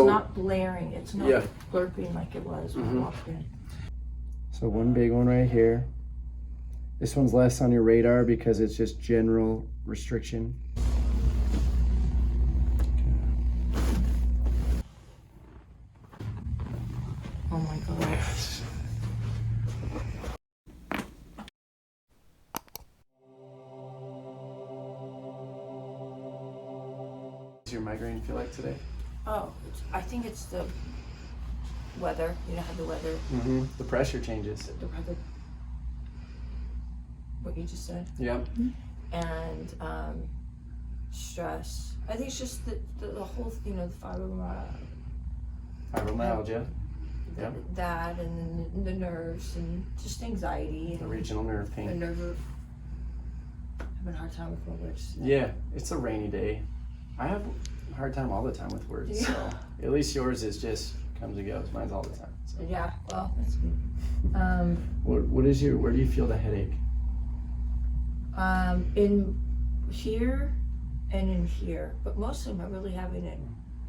not blaring. It's not blurping like it was when I walked in. So one big one right here. This one's less on your radar because it's just general restriction. Oh my gosh. What's your migraine feel like today? Oh, I think it's the weather. You know how the weather, The pressure changes. the weather, what you just said, Yep. and stress. I think it's just the whole, you know, the Fibromyalgia. Yep. that, and then the nerves, and just anxiety. The regional nerve The pain. nerve. Having a hard time with my words. Yeah, it's a rainy day. I have a hard time all the time with words. Yeah. So at least yours is just comes and goes. Mine's all the time. So. Yeah. Well, that's good. What is your? Where do you feel the headache? In here and in here, but mostly I'm really having it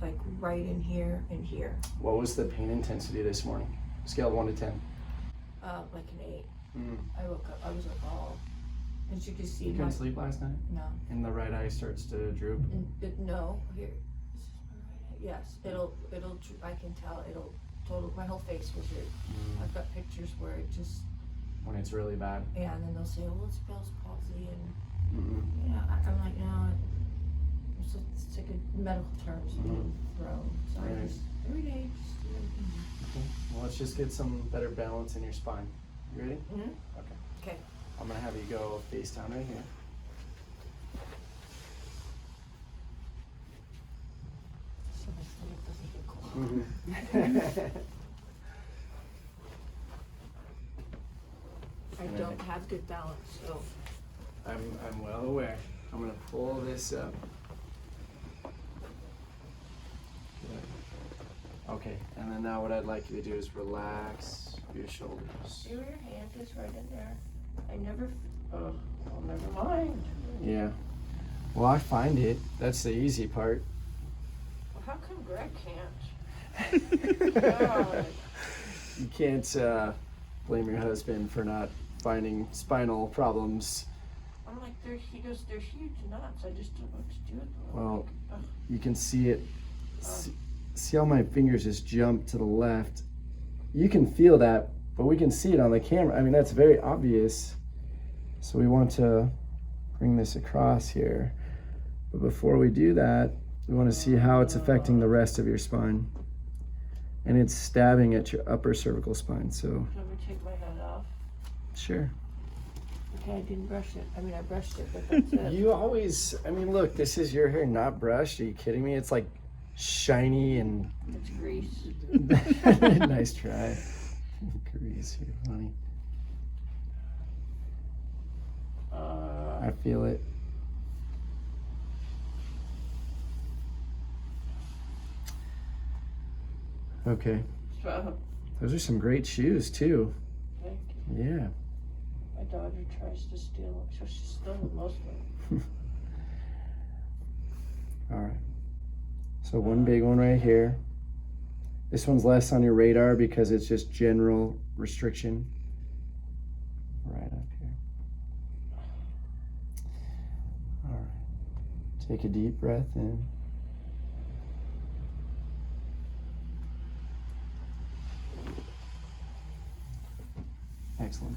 like right in here and here. What was the pain intensity this morning? Scale of 1 to 10. Like an 8. Mm. I woke up, I was like, oh, as you can see, You couldn't sleep last night? no, And the right eye starts to droop? no, here, this is my right eye. Yes, I can tell, my whole face was weird. I've got pictures where it just, When it's really bad? yeah, and then they'll say, oh, it's Bell's palsy, and, Mm-hmm. you know, I'm like, no, it's like a medical terms being thrown, so I Right. just, every day, just do everything. Okay. Well, let's just get some better balance in your spine. You ready? Mm-hmm. Okay. Okay. I'm gonna have you go face down right here. So my stomach doesn't get cold. I don't have good balance, so. I'm well aware. I'm gonna pull this up. Good. Okay, and then now what I'd like you to do is relax your shoulders. See where your hand is right in there? I never, oh, well, never mind. Yeah. Well, I find it. That's the easy part. Well, how come Greg can't? God. You can't blame your husband for not finding spinal problems. I'm like, he goes, they're huge nuts. I just don't know what to do with them. Well, Like, you can see it. See how my fingers just jump to the left? You can feel that, but we can see it on the camera. I mean, that's very obvious. So we want to bring this across here. But before we do that, we want to see how it's affecting the rest of your spine. And it's stabbing at your upper cervical spine, so. Can we take my head off? Sure. Okay, I didn't brush it. I mean, I brushed it, but that's it. You always, I mean, look, this is your hair not brushed. Are you kidding me? It's like shiny and. It's grease. Nice try. Grease, you're funny. I feel it. Okay. So, Those are some great shoes too. thank you. Yeah. My daughter tries to steal them, so she's stolen most of them. All right. So one big one right here. This one's less on your radar because it's just general restriction. Right up here. All right. Take a deep breath in. Excellent.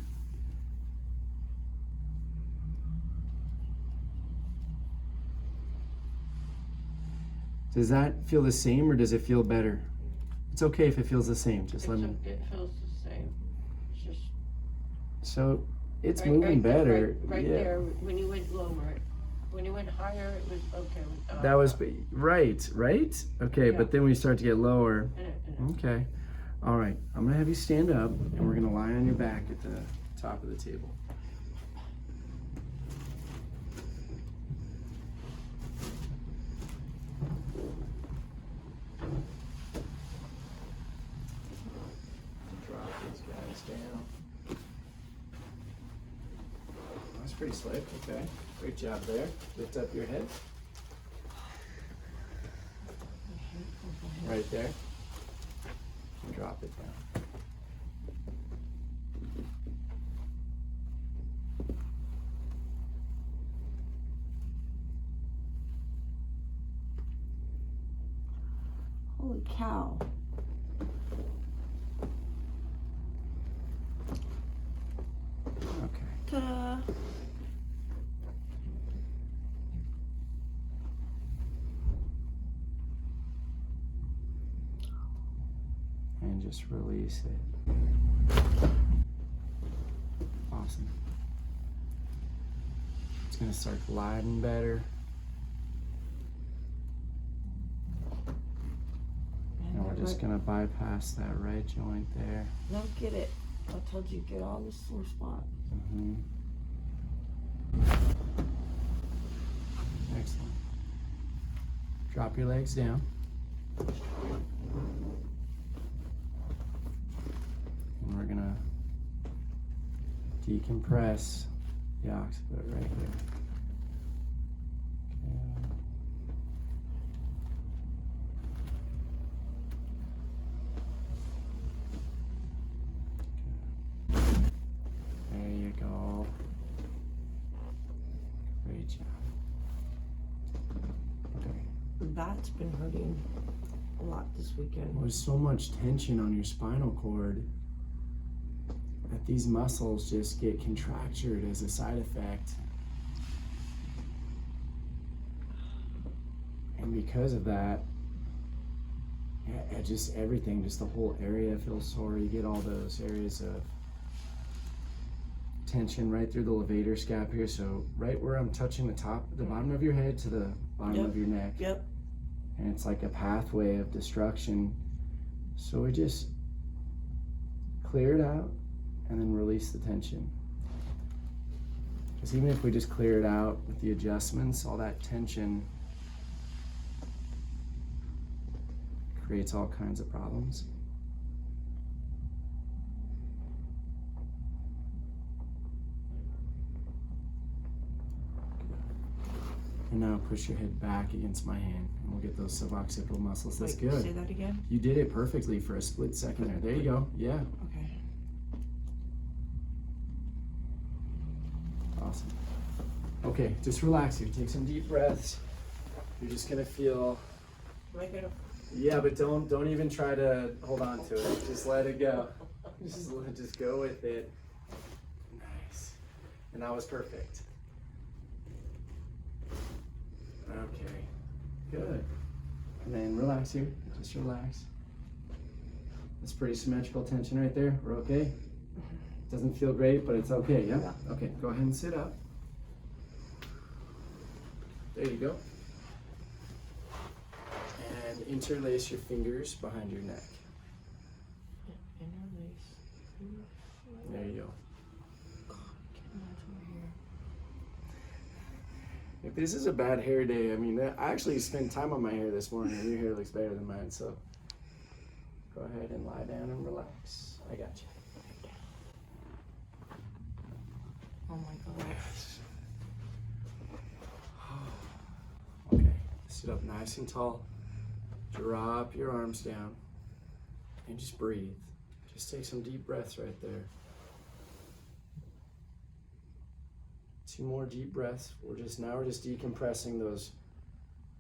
Does that feel the same or does it feel better? It's okay if it feels the same. Just let me. It feels the same. It's just So it's right- moving right there, better. Right Yeah. there, when you went lower, when you went higher, it was okay. That was right, right? Okay, Yeah. but then we start to get lower. And Okay. All right. I'm going to have you stand up and we're going to lie on your back at the top of the table. Drop these guys down. That's pretty slick. Okay. Great job there. Lift up your head. right there. Drop it down. Holy cow. Okay. Ta-da. And just release it. Awesome. It's gonna start gliding better. And we're just gonna bypass that right joint there. No, get it. I told you, get all the sore spot. Mm-hmm. Excellent. Drop your legs down. And we're gonna decompress the occiput right here. Okay. There you go. Great job. Okay. That's been hurting a lot this weekend. There's so much tension on your spinal cord that these muscles just get contractured as a side effect. And because of that, just everything, just the whole area feels sore. You get all those areas of tension right through the levator scap here. So right where I'm touching the bottom of your head to the bottom of your neck. Yep. And it's like a pathway of destruction. So we just clear it out and then release the tension. Because even if we just clear it out with the adjustments, all that tension creates all kinds of problems. And now push your head back against my hand, and we'll get those suboccipital muscles. That's Wait, good. Say that again? You did it perfectly for a split second there. There you go. Yeah. Okay. Awesome. Okay, just relax here. Take some deep breaths. You're just gonna feel. Am I gonna? Yeah, but don't even try to hold on to it. Just let it go. Just go with it. Nice. And that was perfect. Okay. Good. And then relax here. Just relax. That's pretty symmetrical tension right there. We're okay. Doesn't feel great, but it's okay, yeah? Yeah. Okay, go ahead and sit up. There you go. And interlace your fingers behind your neck. Interlace. There you go. If this is a bad hair day, I mean, I actually spent time on my hair this morning, and your hair looks better than mine, so go ahead and lie down and relax. I got you. Oh my gosh. Okay, sit up nice and tall. Drop your arms down and just breathe. Just take some deep breaths right there. 2 more deep breaths. We're just decompressing those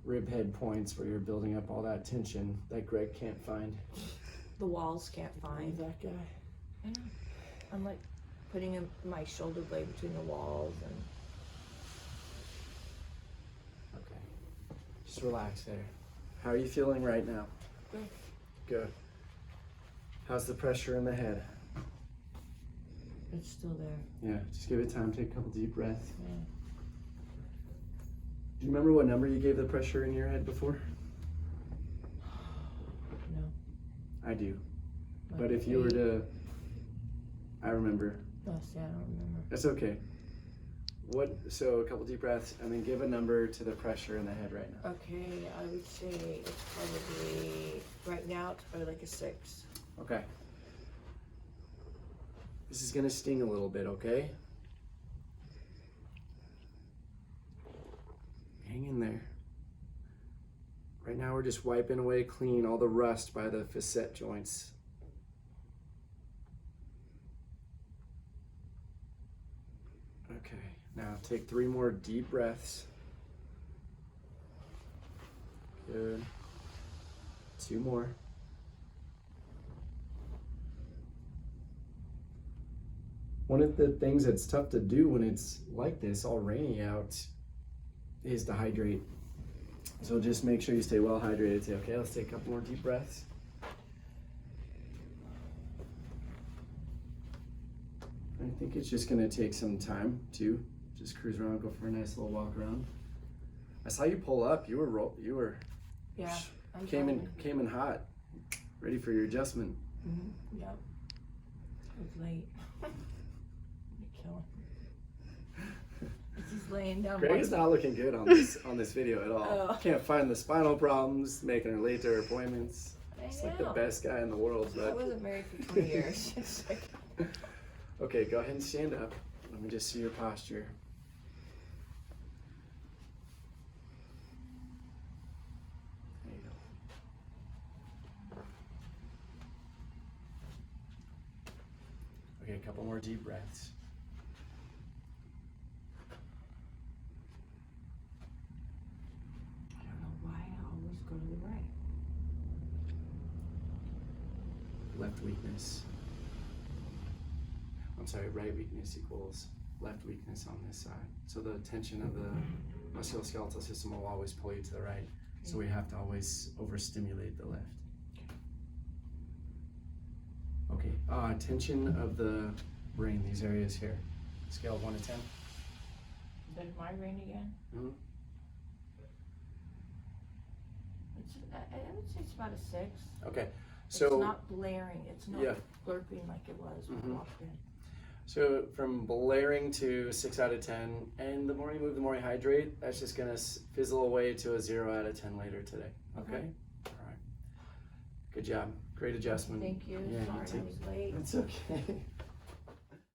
rib head points where you're building up all that tension that Greg can't find. The walls can't find. That guy. I know. I'm like putting my shoulder blade between the walls and. Okay. Just relax there. How are you feeling right now? Good. Good. How's the pressure in the head? It's still there. Yeah, just give it time. Take a couple deep breaths. Yeah. Do you remember what number you gave the pressure in your head before? No. I do. Like But if you were 8. to, I remember. Oh, see, I don't remember. That's okay. So a couple deep breaths and then give a number to the pressure in the head right now. Okay, I would say it's probably, right now, it's probably like a 6. Okay. This is gonna sting a little bit, okay? Hang in there. Right now we're just wiping away clean all the rust by the facet joints. Okay, now take 3 more deep breaths. Good. 2 more. One of the things that's tough to do when it's like this, all rainy out, is to hydrate. So just make sure you stay well hydrated too. Okay, let's take a couple more deep breaths. I think it's just gonna take some time to just cruise around, go for a nice little walk around. I saw you pull up. You were Yeah. came in hot, ready for your adjustment. Mm-hmm. Yep. It was late. Killing. He's laying down. Greg is not looking good on this video at all. Oh. Can't find the spinal problems, making her late to her appointments. He's like the best guy in the world. I wasn't married for 20 years. It's like... Okay, go ahead and stand up. Let me just see your posture. There you go. Okay, a couple more deep breaths. I don't know why I always go to the right. Left weakness. I'm sorry, right weakness equals left weakness on this side. So the tension of the musculoskeletal system will always pull you to the right. So we have to always overstimulate the left. Okay, tension of the brain, these areas here. Scale of 1 to 10. Is that migraine again? Mm-hmm. I would say it's about a 6. Okay, It's so not blaring. It's not blurping like it was when I walked in. So from blaring to 6 out of 10, and the more you move, the more you hydrate. That's just gonna fizzle away to a 0 out of 10 later today. Okay? All right. Good job. Great adjustment. Thank you. Yeah, Sorry I was late. That's okay.